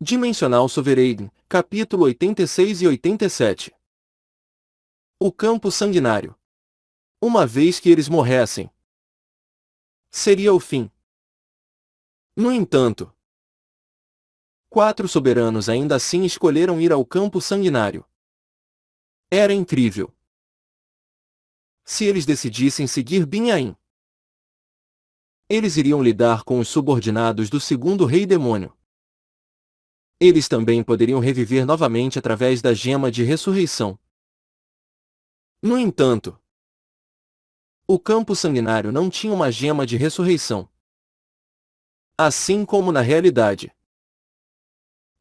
Dimensional Sovereign, capítulo 86 e 87. O campo sanguinário. Uma vez que eles morressem, seria o fim. No entanto, 4 soberanos ainda assim escolheram ir ao campo sanguinário. Era incrível. Se eles decidissem seguir Binyain, eles iriam lidar com os subordinados do segundo rei demônio. Eles também poderiam reviver novamente através da gema de ressurreição. No entanto, o campo sanguinário não tinha uma gema de ressurreição. Assim como na realidade,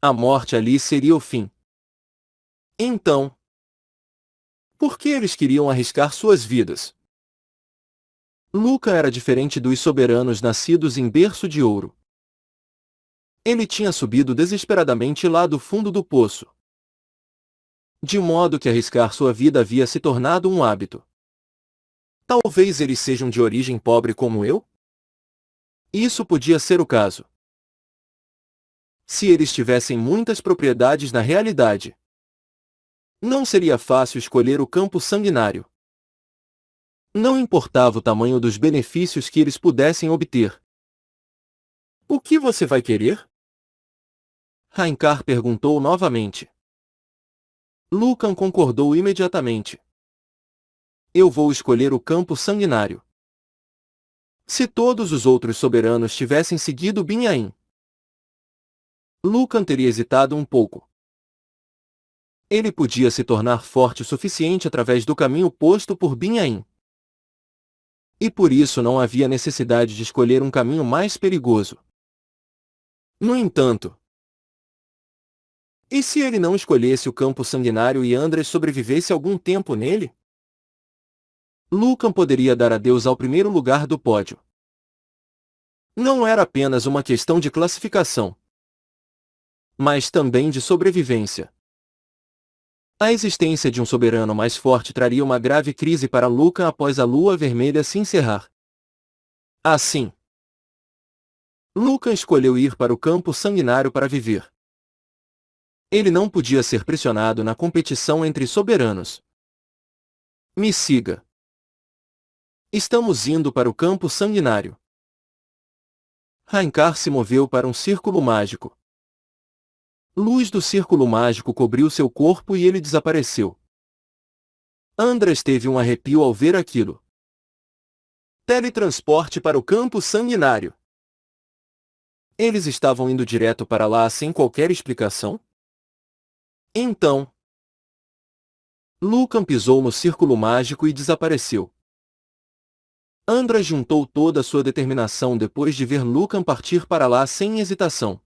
a morte ali seria o fim. Então, por que eles queriam arriscar suas vidas? Luca era diferente dos soberanos nascidos em berço de ouro. Ele tinha subido desesperadamente lá do fundo do poço, de modo que arriscar sua vida havia se tornado um hábito. Talvez eles sejam de origem pobre como eu? Isso podia ser o caso. Se eles tivessem muitas propriedades na realidade, não seria fácil escolher o campo sanguinário. Não importava o tamanho dos benefícios que eles pudessem obter. O que você vai querer? Raincar perguntou novamente. Lucan concordou imediatamente. Eu vou escolher o campo sanguinário. Se todos os outros soberanos tivessem seguido Binyain, Lucan teria hesitado um pouco. Ele podia se tornar forte o suficiente através do caminho posto por Binyain. E por isso não havia necessidade de escolher um caminho mais perigoso. No entanto, e se ele não escolhesse o campo sanguinário e Andres sobrevivesse algum tempo nele? Lucan poderia dar adeus ao primeiro lugar do pódio. Não era apenas uma questão de classificação, mas também de sobrevivência. A existência de um soberano mais forte traria uma grave crise para Lucan após a Lua Vermelha se encerrar. Assim, Lucan escolheu ir para o campo sanguinário para viver. Ele não podia ser pressionado na competição entre soberanos. Me siga. Estamos indo para o campo sanguinário. Raincar se moveu para um círculo mágico. Luz do círculo mágico cobriu seu corpo e ele desapareceu. Andres teve um arrepio ao ver aquilo. Teletransporte para o campo sanguinário. Eles estavam indo direto para lá sem qualquer explicação? Então, Lucan pisou no círculo mágico e desapareceu. Andras juntou toda a sua determinação depois de ver Lucan partir para lá sem hesitação.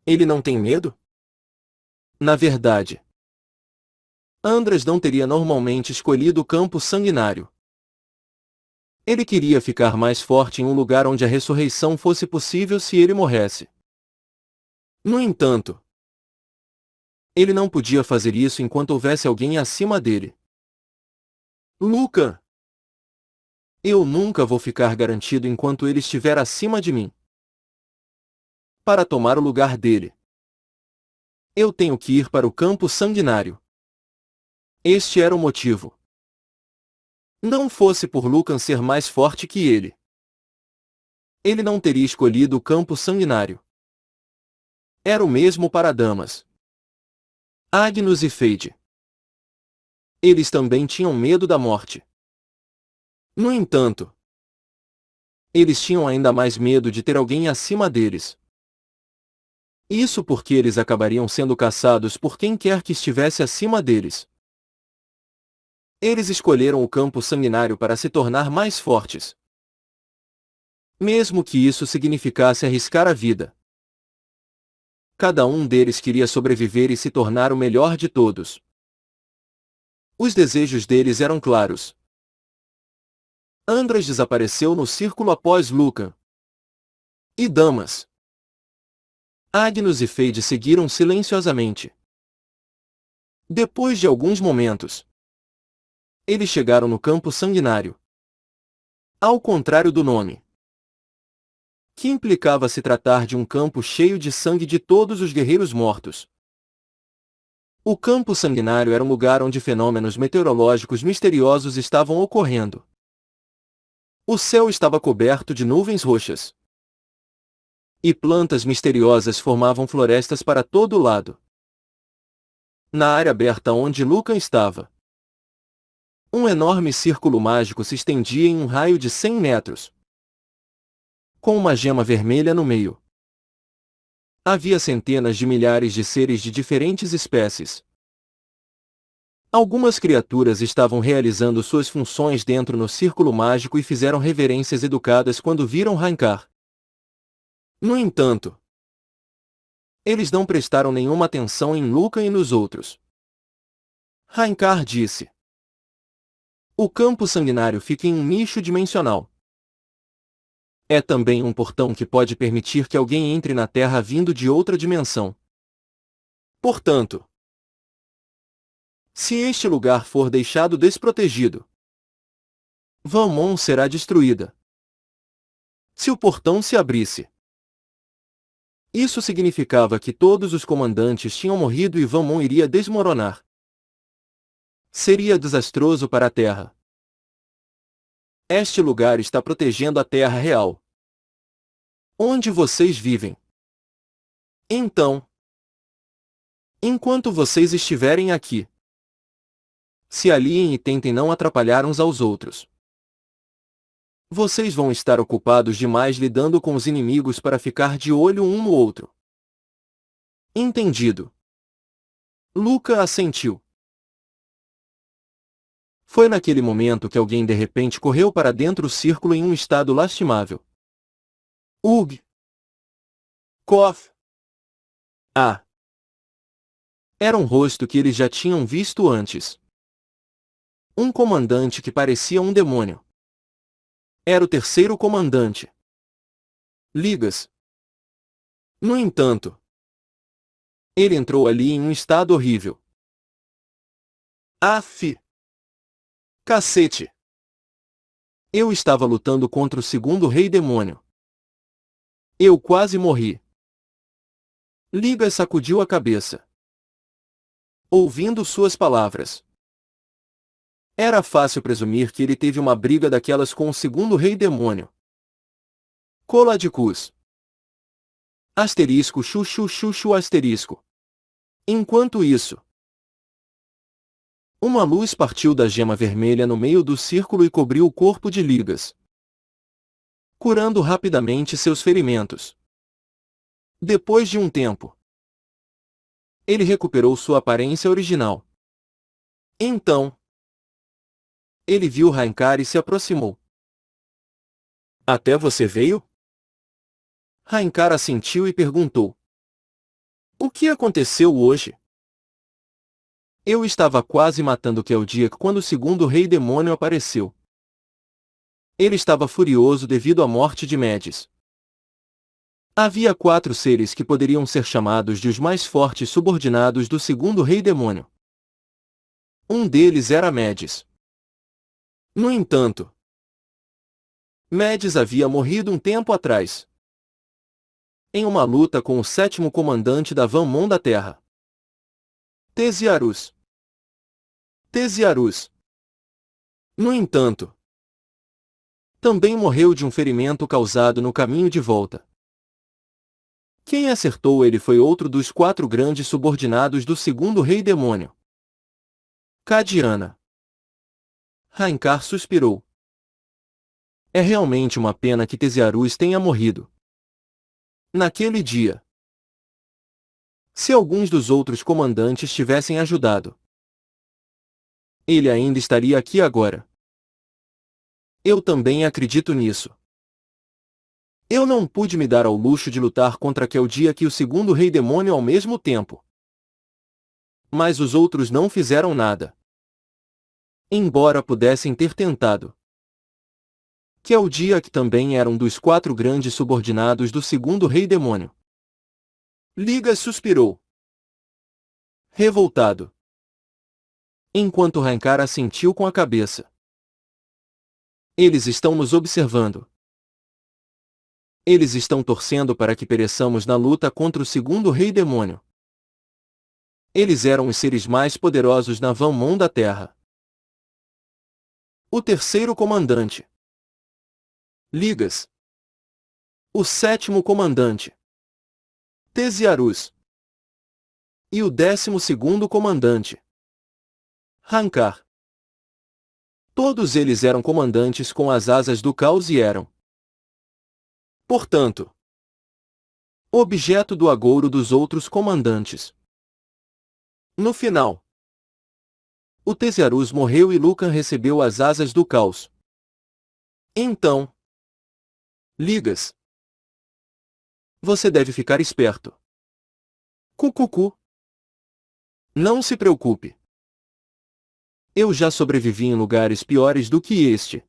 Ele não tem medo? Na verdade, Andras não teria normalmente escolhido o campo sanguinário. Ele queria ficar mais forte em um lugar onde a ressurreição fosse possível se ele morresse. No entanto, ele não podia fazer isso enquanto houvesse alguém acima dele. Lucan! Eu nunca vou ficar garantido enquanto ele estiver acima de mim. Para tomar o lugar dele, eu tenho que ir para o campo sanguinário. Este era o motivo. Não fosse por Lucan ser mais forte que ele não teria escolhido o campo sanguinário. Era o mesmo para Damas, Agnus e Feide. Eles também tinham medo da morte. No entanto, eles tinham ainda mais medo de ter alguém acima deles. Isso porque eles acabariam sendo caçados por quem quer que estivesse acima deles. Eles escolheram o campo sanguinário para se tornar mais fortes. Mesmo que isso significasse arriscar a vida. Cada um deles queria sobreviver e se tornar o melhor de todos. Os desejos deles eram claros. Andras desapareceu no círculo após Lucan. E Damas, Agnus e Feide seguiram silenciosamente. Depois de alguns momentos, eles chegaram no campo sanguinário. Ao contrário do nome, que implicava se tratar de um campo cheio de sangue de todos os guerreiros mortos. O campo sanguinário era um lugar onde fenômenos meteorológicos misteriosos estavam ocorrendo. O céu estava coberto de nuvens roxas. E plantas misteriosas formavam florestas para todo lado. Na área aberta onde Lucan estava, um enorme círculo mágico se estendia em um raio de 100 metros, com uma gema vermelha no meio. Havia centenas de milhares de seres de diferentes espécies. Algumas criaturas estavam realizando suas funções dentro no círculo mágico e fizeram reverências educadas quando viram Rankar. No entanto, eles não prestaram nenhuma atenção em Lucan e nos outros. Rankar disse: o campo sanguinário fica em um nicho dimensional. É também um portão que pode permitir que alguém entre na Terra vindo de outra dimensão. Portanto, se este lugar for deixado desprotegido, Van Mon será destruída. Se o portão se abrisse, isso significava que todos os comandantes tinham morrido e Van Mon iria desmoronar. Seria desastroso para a Terra. Este lugar está protegendo a Terra real, onde vocês vivem. Então, enquanto vocês estiverem aqui, se aliem e tentem não atrapalhar uns aos outros. Vocês vão estar ocupados demais lidando com os inimigos para ficar de olho um no outro. Entendido. Luca assentiu. Foi naquele momento que alguém de repente correu para dentro do círculo em um estado lastimável. Ugh! Kof! Ah! Era um rosto que eles já tinham visto antes. Um comandante que parecia um demônio. Era o terceiro comandante. Ligas. No entanto, ele entrou ali em um estado horrível. Aff! Cacete! Eu estava lutando contra o segundo rei demônio. Eu quase morri. Ligas sacudiu a cabeça, ouvindo suas palavras. Era fácil presumir que ele teve uma briga daquelas com o segundo rei demônio. Coladicus. Asterisco chuchu chuchu asterisco. Enquanto isso, uma luz partiu da gema vermelha no meio do círculo e cobriu o corpo de Ligas, curando rapidamente seus ferimentos. Depois de um tempo, ele recuperou sua aparência original. Então, ele viu Rankar e se aproximou. Até você veio? Rankar assentiu e perguntou. O que aconteceu hoje? Eu estava quase matando Keldíaco quando o segundo rei demônio apareceu. Ele estava furioso devido à morte de Medis. Havia 4 seres que poderiam ser chamados de os mais fortes subordinados do segundo rei demônio. Um deles era Medis. No entanto, Medis havia morrido um tempo atrás, em uma luta com o 7º comandante da Van Mon da Terra, Tesiarus. No entanto, também morreu de um ferimento causado no caminho de volta. Quem acertou ele foi outro dos 4 grandes subordinados do segundo rei demônio, Cadiana. Rankar suspirou. É realmente uma pena que Tesiarus tenha morrido. Naquele dia, se alguns dos outros comandantes tivessem ajudado, ele ainda estaria aqui agora. Eu também acredito nisso. Eu não pude me dar ao luxo de lutar contra Keldíaco e o segundo rei demônio ao mesmo tempo. Mas os outros não fizeram nada, embora pudessem ter tentado. Keldíaco também era um dos 4 grandes subordinados do segundo rei demônio. Ligas suspirou, revoltado, enquanto Rankar assentiu com a cabeça. Eles estão nos observando. Eles estão torcendo para que pereçamos na luta contra o segundo rei demônio. Eles eram os seres mais poderosos na vã mão da Terra. O terceiro comandante. Ligas. O sétimo comandante. Tesiarus. E o 12º comandante. Rankar. Todos eles eram comandantes com as asas do caos e eram, portanto, objeto do agouro dos outros comandantes. No final, o Tesiarus morreu e Lucan recebeu as asas do caos. Então, Ligas, você deve ficar esperto. Cucucu. Não se preocupe. Eu já sobrevivi em lugares piores do que este.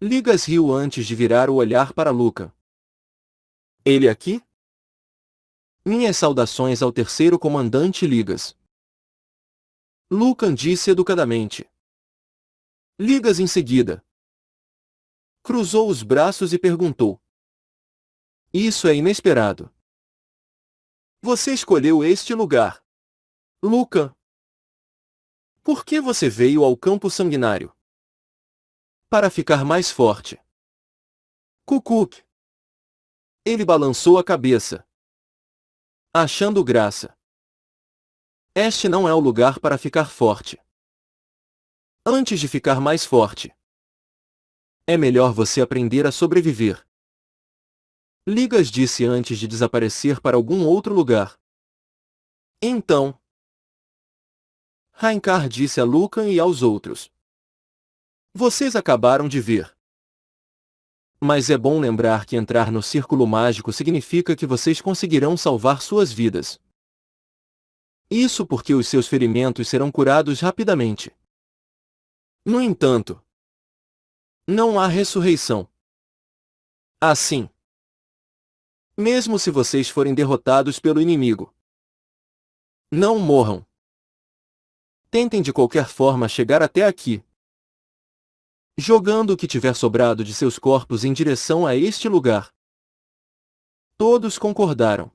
Ligas riu antes de virar o olhar para Lucan. Ele aqui? Minhas saudações ao terceiro comandante Ligas. Lucan disse educadamente. Ligas em seguida cruzou os braços e perguntou. Isso é inesperado. Você escolheu este lugar. Lucan. Por que você veio ao campo sanguinário? Para ficar mais forte. Cucuc. Ele balançou a cabeça, achando graça. Este não é o lugar para ficar forte. Antes de ficar mais forte, é melhor você aprender a sobreviver. Ligas disse antes de desaparecer para algum outro lugar. Então, Rankar disse a Lucan e aos outros. Vocês acabaram de ver. Mas é bom lembrar que entrar no círculo mágico significa que vocês conseguirão salvar suas vidas. Isso porque os seus ferimentos serão curados rapidamente. No entanto, não há ressurreição. Assim, mesmo se vocês forem derrotados pelo inimigo, não morram. Tentem de qualquer forma chegar até aqui, jogando o que tiver sobrado de seus corpos em direção a este lugar. Todos concordaram.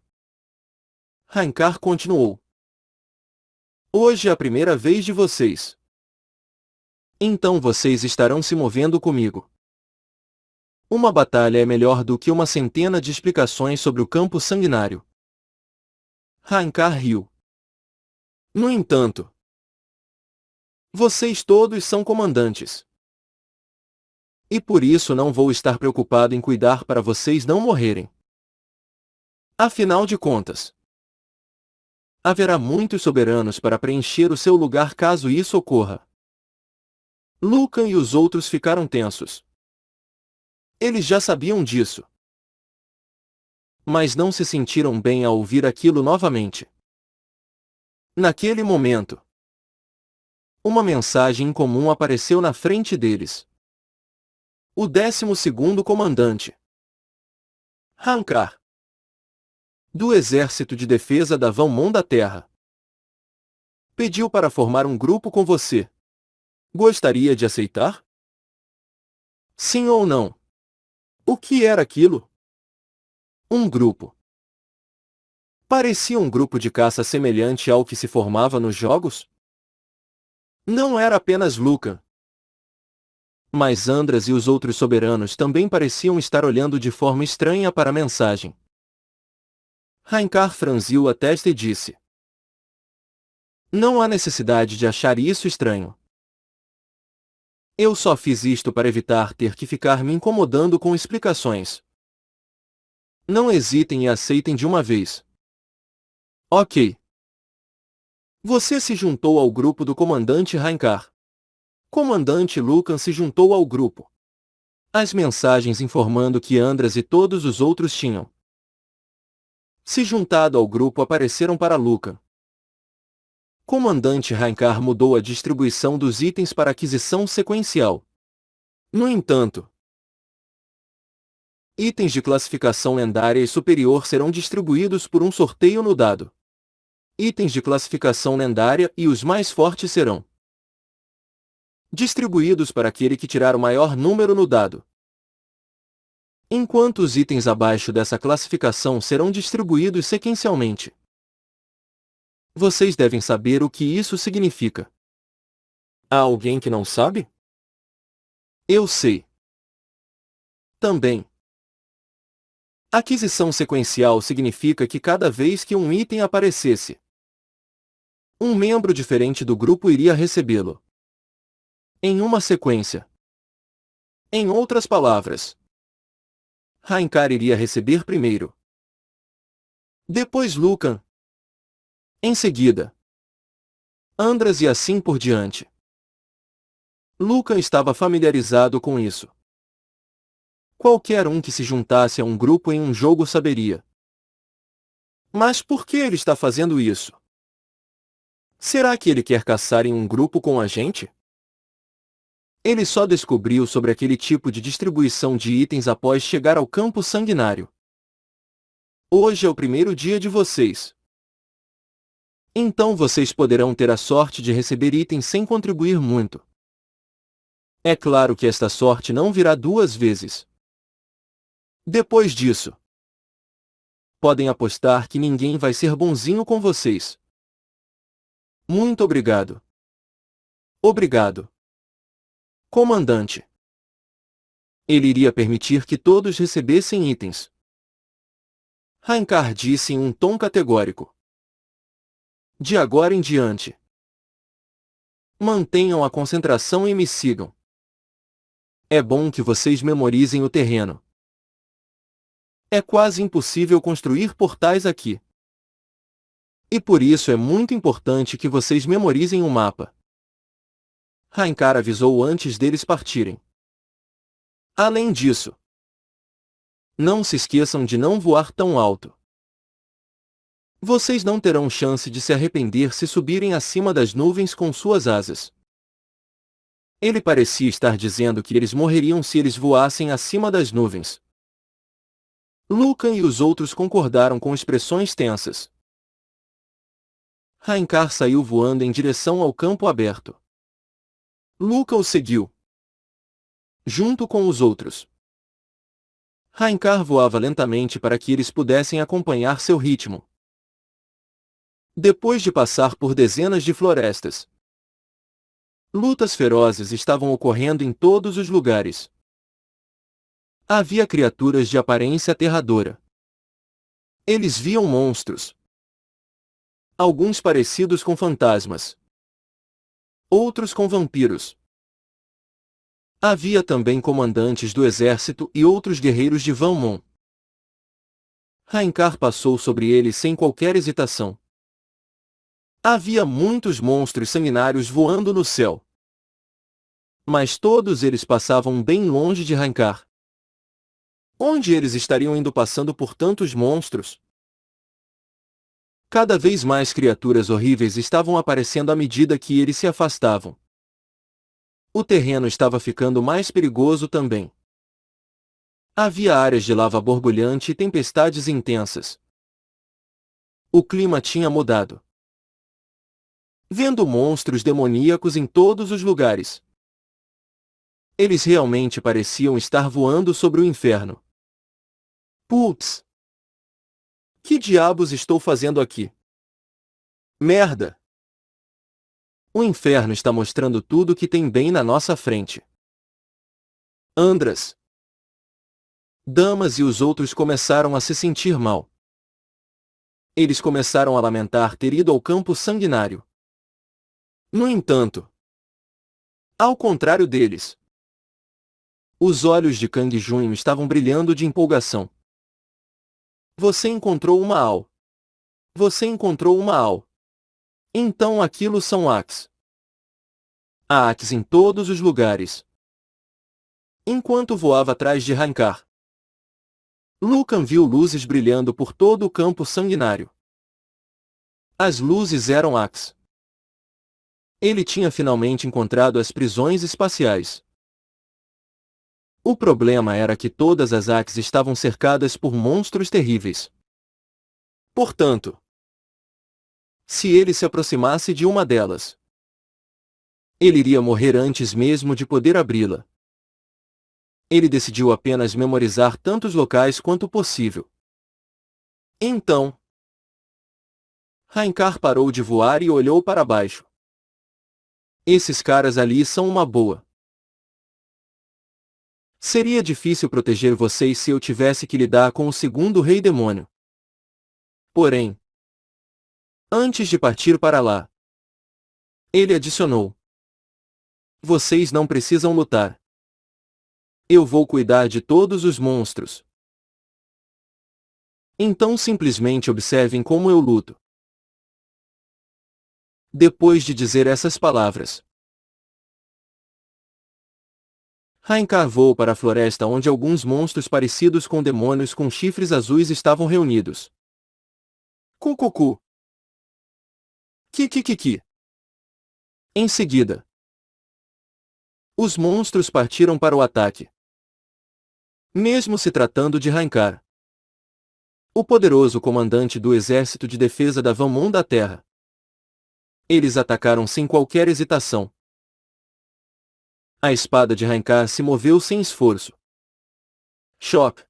Rankar continuou. Hoje é a primeira vez de vocês. Então vocês estarão se movendo comigo. Uma batalha é melhor do que uma centena de explicações sobre o campo sanguinário. Rankar riu. No entanto, vocês todos são comandantes. E por isso não vou estar preocupado em cuidar para vocês não morrerem. Afinal de contas, haverá muitos soberanos para preencher o seu lugar caso isso ocorra. Lucan e os outros ficaram tensos. Eles já sabiam disso, mas não se sentiram bem ao ouvir aquilo novamente. Naquele momento, uma mensagem incomum apareceu na frente deles. O 12º comandante, Rankar, do Exército de Defesa da Vã Mão da Terra, pediu para formar um grupo com você. Gostaria de aceitar? Sim ou não? O que era aquilo? Um grupo. Parecia um grupo de caça semelhante ao que se formava nos jogos? Não era apenas Lucan. Mas Andras e os outros soberanos também pareciam estar olhando de forma estranha para a mensagem. Rankar franziu a testa e disse. Não há necessidade de achar isso estranho. Eu só fiz isto para evitar ter que ficar me incomodando com explicações. Não hesitem e aceitem de uma vez. Ok. Você se juntou ao grupo do comandante Rankar. Comandante Lucan se juntou ao grupo. As mensagens informando que Andras e todos os outros tinham se juntado ao grupo apareceram para Lucan. Comandante Rankar mudou a distribuição dos itens para aquisição sequencial. No entanto, itens de classificação lendária e superior serão distribuídos por um sorteio no dado. Itens de classificação lendária e os mais fortes serão distribuídos para aquele que tirar o maior número no dado. enquanto os itens abaixo dessa classificação serão distribuídos sequencialmente. Vocês devem saber o que isso significa. Há alguém que não sabe? Eu sei. Também. Aquisição sequencial significa que cada vez que um item aparecesse, um membro diferente do grupo iria recebê-lo em uma sequência. Em outras palavras, Raikar iria receber primeiro, depois Lucan, em seguida Andras e assim por diante. Lucan estava familiarizado com isso. Qualquer um que se juntasse a um grupo em um jogo saberia. Mas por que ele está fazendo isso? Será que ele quer caçar em um grupo com a gente? Ele só descobriu sobre aquele tipo de distribuição de itens após chegar ao campo sanguinário. Hoje é o primeiro dia de vocês. Então vocês poderão ter a sorte de receber itens sem contribuir muito. É claro que esta sorte não virá duas vezes. Depois disso, podem apostar que ninguém vai ser bonzinho com vocês. Muito obrigado. Obrigado, comandante. Ele iria permitir que todos recebessem itens. Raikar disse em um tom categórico. De agora em diante, mantenham a concentração e me sigam. É bom que vocês memorizem o terreno. É quase impossível construir portais aqui. E por isso é muito importante que vocês memorizem o mapa. Raikar avisou antes deles partirem. Além disso, não se esqueçam de não voar tão alto. Vocês não terão chance de se arrepender se subirem acima das nuvens com suas asas. Ele parecia estar dizendo que eles morreriam se eles voassem acima das nuvens. Lucan e os outros concordaram com expressões tensas. Raikar saiu voando em direção ao campo aberto. Lucan o seguiu, junto com os outros. Raikar voava lentamente para que eles pudessem acompanhar seu ritmo. Depois de passar por dezenas de florestas, lutas ferozes estavam ocorrendo em todos os lugares. Havia criaturas de aparência aterradora. Eles viam monstros. Alguns parecidos com fantasmas. Outros com vampiros. Havia também comandantes do exército e outros guerreiros de Van Mon. Raikar passou sobre eles sem qualquer hesitação. Havia muitos monstros sanguinários voando no céu. Mas todos eles passavam bem longe de Raikar. Onde eles estariam indo passando por tantos monstros? Cada vez mais criaturas horríveis estavam aparecendo à medida que eles se afastavam. O terreno estava ficando mais perigoso também. Havia áreas de lava borbulhante e tempestades intensas. O clima tinha mudado. Vendo monstros demoníacos em todos os lugares. Eles realmente pareciam estar voando sobre o inferno. Putz! Que diabos estou fazendo aqui? Merda! O inferno está mostrando tudo que tem bem na nossa frente. Andras, Damas e os outros começaram a se sentir mal. Eles começaram a lamentar ter ido ao campo sanguinário. No entanto, ao contrário deles, os olhos de Kang Junho estavam brilhando de empolgação. Você encontrou uma Ao. Você encontrou uma Ao. Então aquilo são Ax. Há Ax em todos os lugares. Enquanto voava atrás de Raikar, Lucan viu luzes brilhando por todo o campo sanguinário. As luzes eram Ax. Ele tinha finalmente encontrado as prisões espaciais. O problema era que todas as Ax estavam cercadas por monstros terríveis. Portanto, se ele se aproximasse de uma delas, ele iria morrer antes mesmo de poder abri-la. Ele decidiu apenas memorizar tantos locais quanto possível. Então, Raikar parou de voar e olhou para baixo. Esses caras ali são uma boa. Seria difícil proteger vocês se eu tivesse que lidar com o segundo rei demônio. Porém, antes de partir para lá, ele adicionou: vocês não precisam lutar. Eu vou cuidar de todos os monstros. Então simplesmente observem como eu luto. Depois de dizer essas palavras, Raikar voou para a floresta onde alguns monstros parecidos com demônios com chifres azuis estavam reunidos. Cucucu. Kikikiki. Em seguida, os monstros partiram para o ataque. Mesmo se tratando de Raikar, o poderoso comandante do exército de defesa da Vanmon da Terra, eles atacaram sem qualquer hesitação. A espada de Raikar se moveu sem esforço. Choque!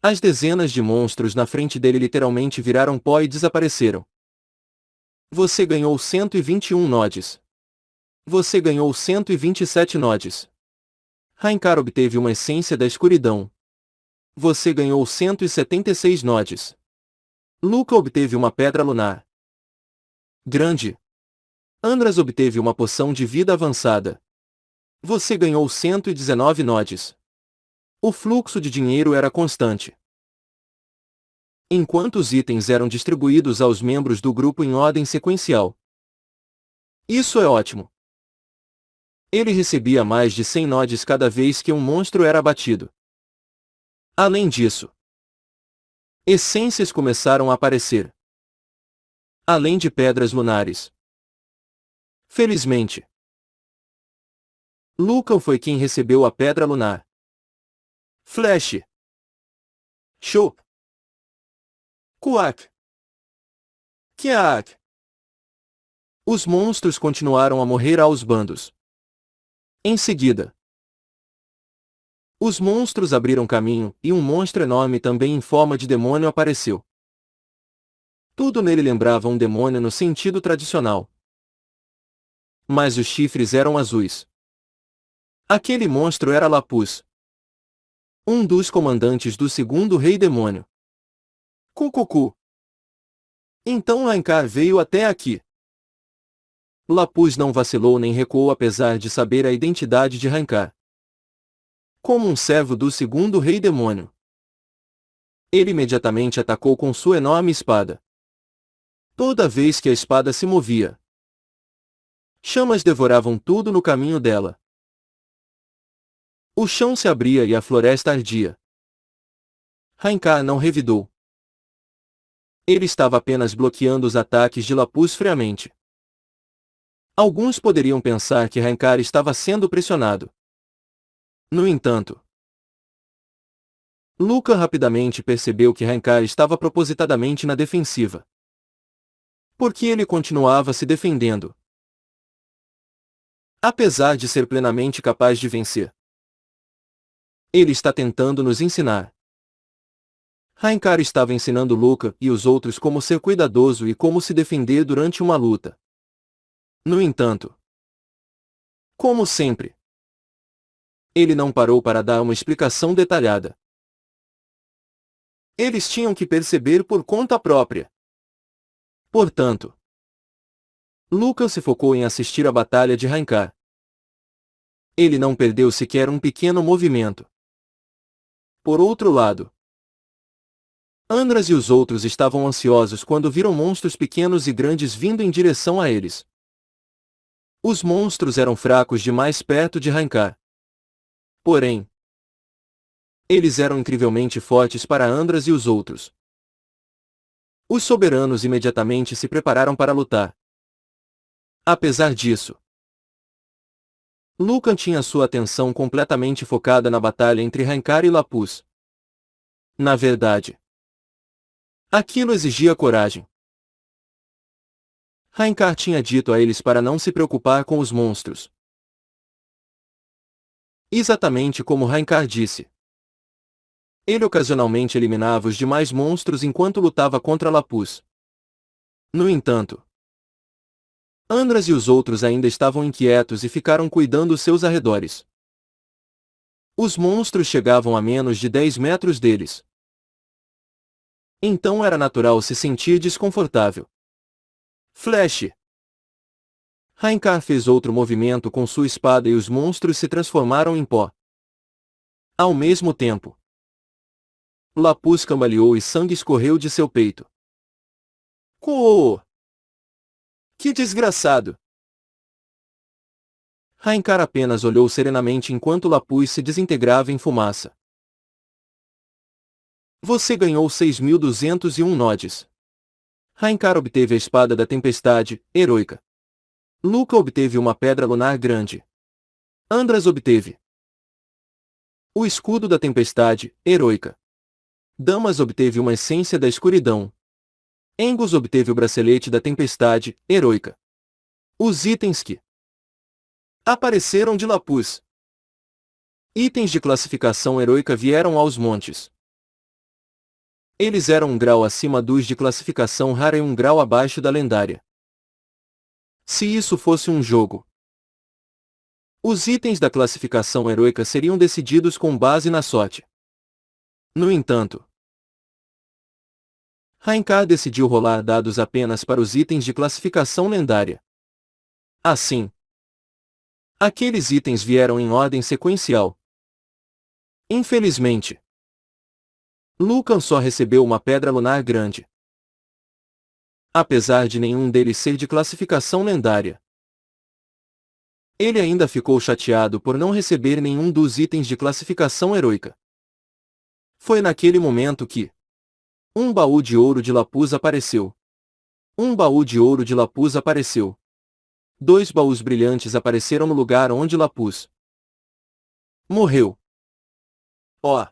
As dezenas de monstros na frente dele literalmente viraram pó e desapareceram. Você ganhou 121 nodes. Você ganhou 127 nodes. Raikar obteve uma essência da escuridão. Você ganhou 176 nodes. Luca obteve uma pedra lunar. Grande. Andras obteve uma poção de vida avançada. Você ganhou 119 nodes. O fluxo de dinheiro era constante. Enquanto os itens eram distribuídos aos membros do grupo em ordem sequencial. Isso é ótimo. Ele recebia mais de 100 nodes cada vez que um monstro era abatido. Além disso, essências começaram a aparecer. Além de pedras lunares. Felizmente, Luca foi quem recebeu a pedra lunar. Flash. Show. Kuak. Kiak. Os monstros continuaram a morrer aos bandos. Em seguida, os monstros abriram caminho, e um monstro enorme também em forma de demônio apareceu. Tudo nele lembrava um demônio no sentido tradicional. Mas os chifres eram azuis. Aquele monstro era Lapus, um dos comandantes do segundo rei demônio. Cucucu. Então Raikar veio até aqui. Lapus não vacilou nem recuou apesar de saber a identidade de Raikar. Como um servo do segundo rei demônio, ele imediatamente atacou com sua enorme espada. Toda vez que a espada se movia, chamas devoravam tudo no caminho dela. O chão se abria e a floresta ardia. Raikar não revidou. Ele estava apenas bloqueando os ataques de Lapus friamente. Alguns poderiam pensar que Raikar estava sendo pressionado. No entanto, Luca rapidamente percebeu que Raikar estava propositadamente na defensiva. Porque ele continuava se defendendo. Apesar de ser plenamente capaz de vencer, ele está tentando nos ensinar. Raikar estava ensinando Luca e os outros como ser cuidadoso e como se defender durante uma luta. No entanto, como sempre, ele não parou para dar uma explicação detalhada. Eles tinham que perceber por conta própria. Portanto, Luca se focou em assistir a batalha de Raikar. Ele não perdeu sequer um pequeno movimento. Por outro lado, Andras e os outros estavam ansiosos quando viram monstros pequenos e grandes vindo em direção a eles. Os monstros eram fracos demais perto de Raikar. Porém, eles eram incrivelmente fortes para Andras e os outros. Os soberanos imediatamente se prepararam para lutar. Apesar disso, Lucan tinha sua atenção completamente focada na batalha entre Raikar e Lapus. Na verdade, aquilo exigia coragem. Raikar tinha dito a eles para não se preocupar com os monstros. Exatamente como Raikar disse. Ele ocasionalmente eliminava os demais monstros enquanto lutava contra Lapus. No entanto, Andras e os outros ainda estavam inquietos e ficaram cuidando seus arredores. Os monstros chegavam a menos de 10 metros deles. Então era natural se sentir desconfortável. Flash! Raikar fez outro movimento com sua espada e os monstros se transformaram em pó. Ao mesmo tempo, Lapus cambaleou e sangue escorreu de seu peito. Cooo! Que desgraçado! Raikar apenas olhou serenamente enquanto Lapus se desintegrava em fumaça. Você ganhou 6.201 nodes. Raikar obteve a espada da tempestade, heroica. Luca obteve uma pedra lunar grande. Andras obteve o escudo da tempestade, heroica. Damas obteve uma essência da escuridão. Engus obteve o bracelete da tempestade, heroica. Os itens que apareceram de Lapus. Itens de classificação heroica vieram aos montes. Eles eram um grau acima dos de classificação rara e um grau abaixo da lendária. Se isso fosse um jogo, os itens da classificação heroica seriam decididos com base na sorte. No entanto, Raikar decidiu rolar dados apenas para os itens de classificação lendária. Assim, aqueles itens vieram em ordem sequencial. Infelizmente, Lucan só recebeu uma pedra lunar grande. Apesar de nenhum deles ser de classificação lendária, ele ainda ficou chateado por não receber nenhum dos itens de classificação heroica. Foi naquele momento que um baú de ouro de Lapus apareceu. Um baú de ouro de Lapus apareceu. 2 baús brilhantes apareceram no lugar onde Lapus morreu. Ó!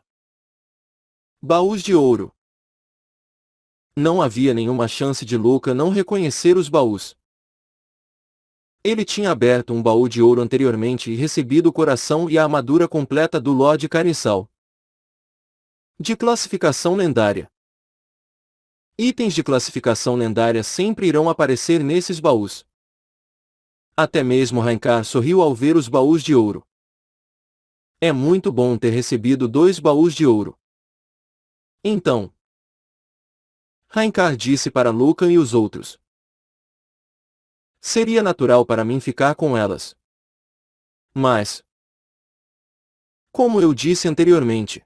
Baús de ouro. Não havia nenhuma chance de Luca não reconhecer os baús. Ele tinha aberto um baú de ouro anteriormente e recebido o coração e a armadura completa do Lorde Carniçal. De classificação lendária. Itens de classificação lendária sempre irão aparecer nesses baús. Até mesmo Raikar sorriu ao ver os baús de ouro. É muito bom ter recebido 2 baús de ouro. Então, Raikar disse para Lucan e os outros. Seria natural para mim ficar com elas. Mas, como eu disse anteriormente,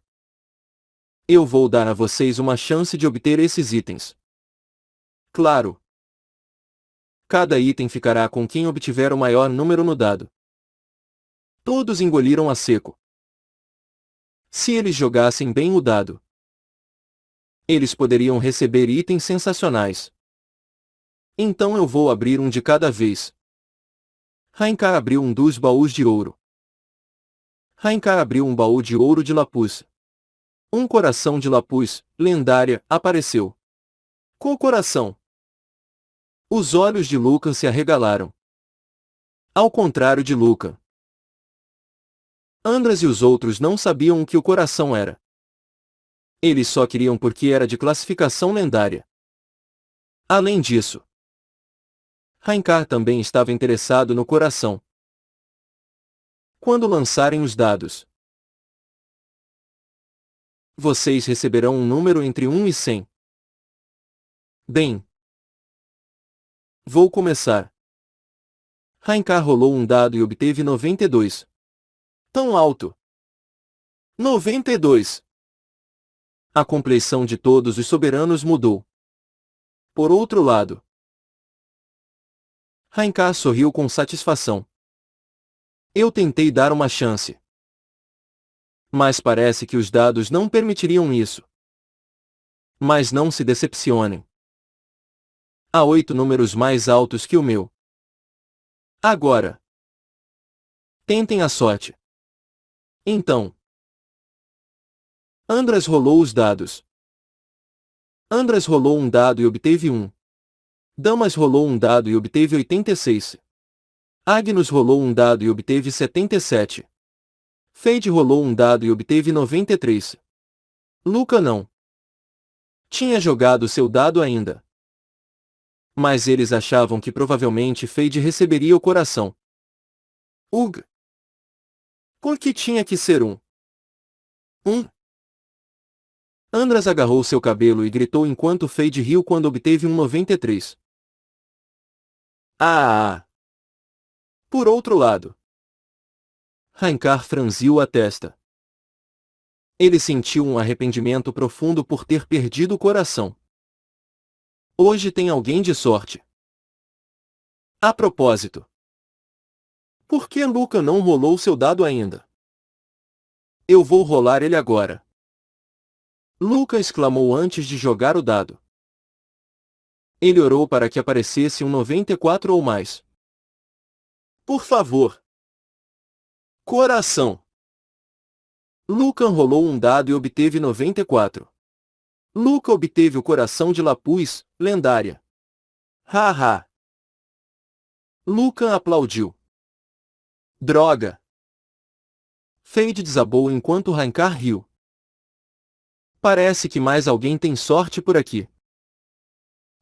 eu vou dar a vocês uma chance de obter esses itens. Claro. Cada item ficará com quem obtiver o maior número no dado. Todos engoliram a seco. Se eles jogassem bem o dado, eles poderiam receber itens sensacionais. Então eu vou abrir um de cada vez. Raikar abriu um dos baús de ouro. Raikar abriu um baú de ouro de Lapus. Um coração de Lapus, lendária, apareceu. Com o coração. Os olhos de Lucan se arregalaram. Ao contrário de Lucan, Andras e os outros não sabiam o que o coração era. Eles só queriam porque era de classificação lendária. Além disso, Raikar também estava interessado no coração. Quando lançarem os dados, vocês receberão um número entre 1 e 100. Bem, vou começar. Raikar rolou um dado e obteve 92. Tão alto. 92. A compleição de todos os soberanos mudou. Por outro lado, Raikar sorriu com satisfação. Eu tentei dar uma chance. Mas parece que os dados não permitiriam isso. Mas não se decepcionem. Há 8 números mais altos que o meu. Agora, tentem a sorte. Então, Andras rolou os dados. Andras rolou um dado e obteve 1. Damas rolou um dado e obteve 86. Agnus rolou um dado e obteve 77. Fade rolou um dado e obteve 93. Luca não tinha jogado seu dado ainda. Mas eles achavam que provavelmente Fade receberia o coração. Ugh! Por que tinha que ser um? Andras agarrou seu cabelo e gritou enquanto Fade riu quando obteve um 93. Ah! Por outro lado, Rankar franziu a testa. Ele sentiu um arrependimento profundo por ter perdido o coração. Hoje tem alguém de sorte. A propósito, por que Luca não rolou seu dado ainda? Eu vou rolar ele agora. Luca exclamou antes de jogar o dado. Ele orou para que aparecesse um 94 ou mais. Por favor. Coração. Luca rolou um dado e obteve 94. Luca obteve o coração de Lapuz, lendária. Haha. Luca aplaudiu. Droga. Fade desabou enquanto Rankar riu. Parece que mais alguém tem sorte por aqui.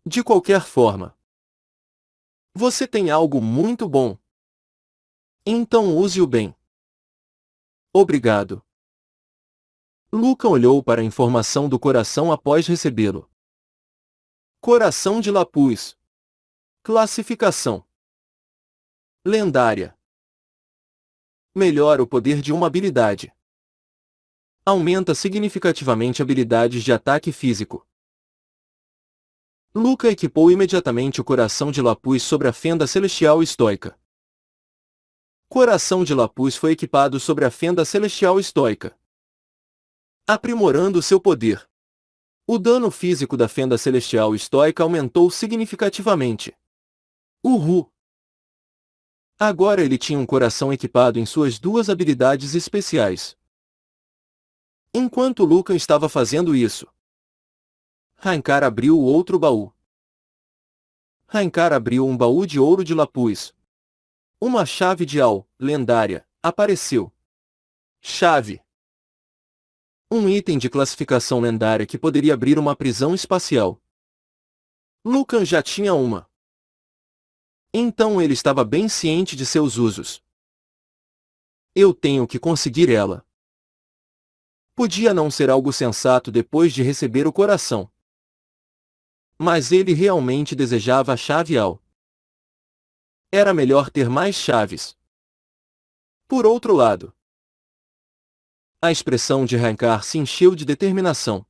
De qualquer forma, você tem algo muito bom. Então use-o bem. Obrigado. Luca olhou para a informação do coração após recebê-lo. Coração de Lapuz. Classificação: lendária. Melhora o poder de uma habilidade. Aumenta significativamente habilidades de ataque físico. Luca equipou imediatamente o coração de Lapuz sobre a fenda celestial estoica. Coração de Lapuz foi equipado sobre a fenda celestial estoica, aprimorando seu poder. O dano físico da fenda celestial estoica aumentou significativamente. Uhul! Agora ele tinha um coração equipado em suas duas habilidades especiais. Enquanto Luca estava fazendo isso, Rankar abriu o outro baú. Rankar abriu um baú de ouro de Lapuz. Uma chave de Al, lendária, apareceu. Chave. Um item de classificação lendária que poderia abrir uma prisão espacial. Lucan já tinha uma. Então ele estava bem ciente de seus usos. Eu tenho que conseguir ela. Podia não ser algo sensato depois de receber o coração. Mas ele realmente desejava a chave Al. Era melhor ter mais chaves. Por outro lado, a expressão de Rankar se encheu de determinação.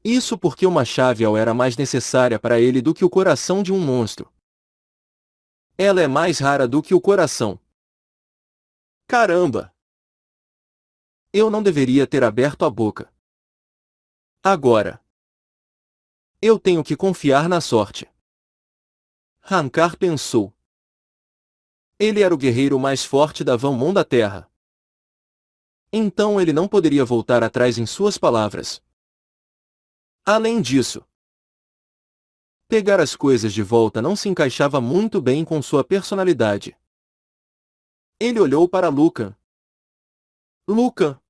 Isso porque uma chave Al era mais necessária para ele do que o coração de um monstro. Ela é mais rara do que o coração. Caramba! Eu não deveria ter aberto a boca. Agora, eu tenho que confiar na sorte. Rankar pensou. Ele era o guerreiro mais forte da Van Mon da Terra. Então ele não poderia voltar atrás em suas palavras. Além disso, pegar as coisas de volta não se encaixava muito bem com sua personalidade. Ele olhou para Lucan. Lucan,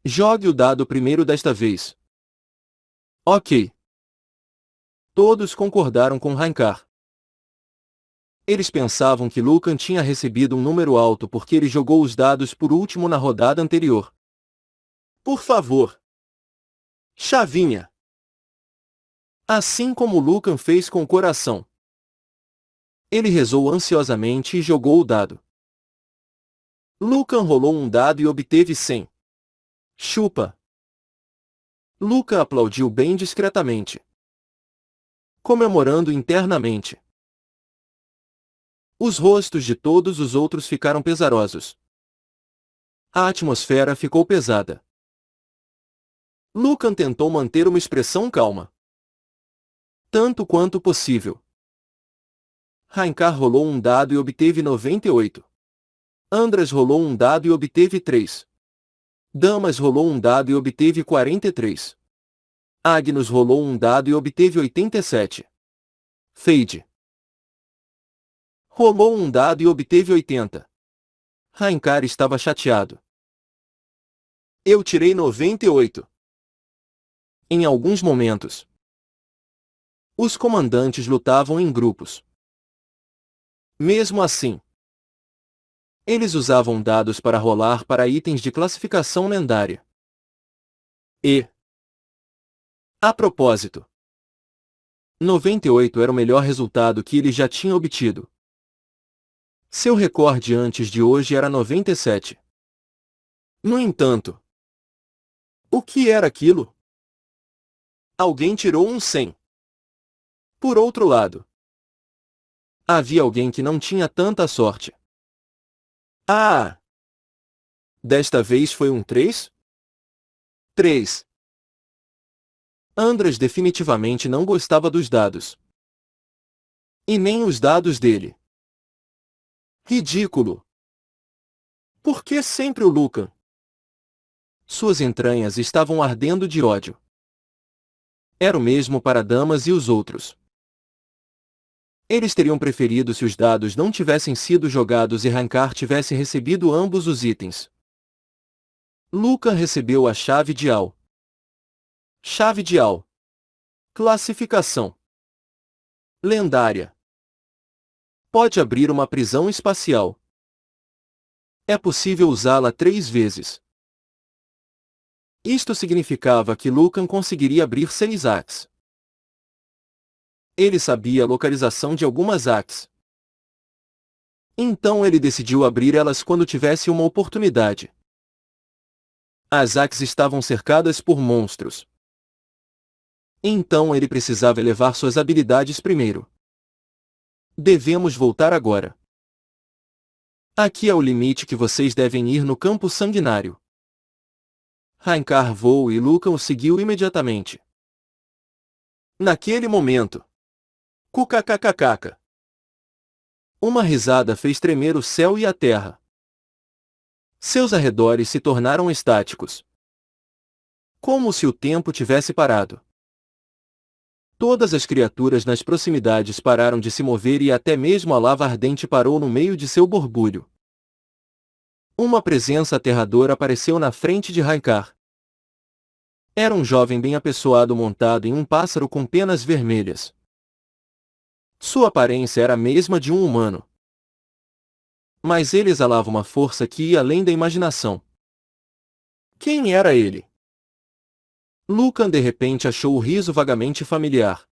jogue o dado primeiro desta vez. Ok. Todos concordaram com Rankar. Eles pensavam que Lucan tinha recebido um número alto porque ele jogou os dados por último na rodada anterior. Por favor. Chavinha. Assim como Lucan fez com o coração. Ele rezou ansiosamente e jogou o dado. Lucan rolou um dado e obteve 100. Chupa. Lucan aplaudiu bem discretamente, comemorando internamente. Os rostos de todos os outros ficaram pesarosos. A atmosfera ficou pesada. Lucan tentou manter uma expressão calma, tanto quanto possível. Rankar rolou um dado e obteve 98. Andras rolou um dado e obteve 3. Damas rolou um dado e obteve 43. Agnus rolou um dado e obteve 87. Fade rolou um dado e obteve 80. Raincar estava chateado. Eu tirei 98. Em alguns momentos, os comandantes lutavam em grupos. Mesmo assim, eles usavam dados para rolar para itens de classificação lendária. E, a propósito, 98 era o melhor resultado que ele já tinha obtido. Seu recorde antes de hoje era 97. No entanto, o que era aquilo? Alguém tirou um 100. Por outro lado, havia alguém que não tinha tanta sorte. Ah! Desta vez foi um 3? 3. Andras definitivamente não gostava dos dados. E nem os dados dele. Ridículo! Por que sempre o Lucan? Suas entranhas estavam ardendo de ódio. Era o mesmo para Damas e os outros. Eles teriam preferido se os dados não tivessem sido jogados e Raincar tivesse recebido ambos os itens. Lucan recebeu a chave de Al. Chave de Al. Classificação lendária. Pode abrir uma prisão espacial. É possível usá-la 3 vezes. Isto significava que Lucan conseguiria abrir 6 ACs. Ele sabia a localização de algumas ACs. Então ele decidiu abrir elas quando tivesse uma oportunidade. As ACs estavam cercadas por monstros. Então ele precisava elevar suas habilidades primeiro. Devemos voltar agora. Aqui é o limite que vocês devem ir no campo sanguinário. Raincar voou e Lucan o seguiu imediatamente. Naquele momento. Kkkkkk. Uma risada fez tremer o céu e a terra. Seus arredores se tornaram estáticos. Como se o tempo tivesse parado. Todas as criaturas nas proximidades pararam de se mover e até mesmo a lava ardente parou no meio de seu borbulho. Uma presença aterradora apareceu na frente de Raincar. Era um jovem bem apessoado montado em um pássaro com penas vermelhas. Sua aparência era a mesma de um humano. Mas ele exalava uma força que ia além da imaginação. Quem era ele? Lucan de repente achou o riso vagamente familiar.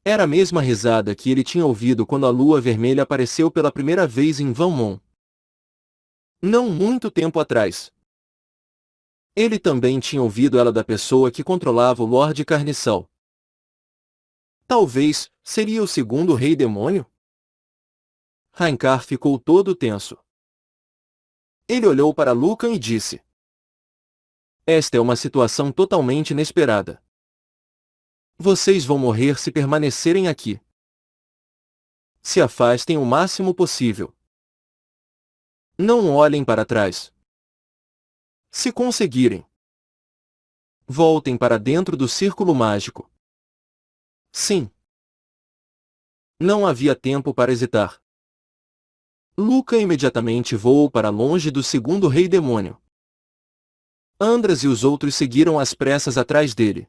Era a mesma risada que ele tinha ouvido quando a lua vermelha apareceu pela primeira vez em Valmont. Não muito tempo atrás. Ele também tinha ouvido ela da pessoa que controlava o Lorde Carniçal. Talvez, seria o segundo rei demônio? Raincar ficou todo tenso. Ele olhou para Lucan e disse: Esta é uma situação totalmente inesperada. Vocês vão morrer se permanecerem aqui. Se afastem o máximo possível. Não olhem para trás. Se conseguirem, voltem para dentro do círculo mágico. Sim. Não havia tempo para hesitar. Lucan imediatamente voou para longe do segundo rei demônio. Andras e os outros seguiram às pressas atrás dele.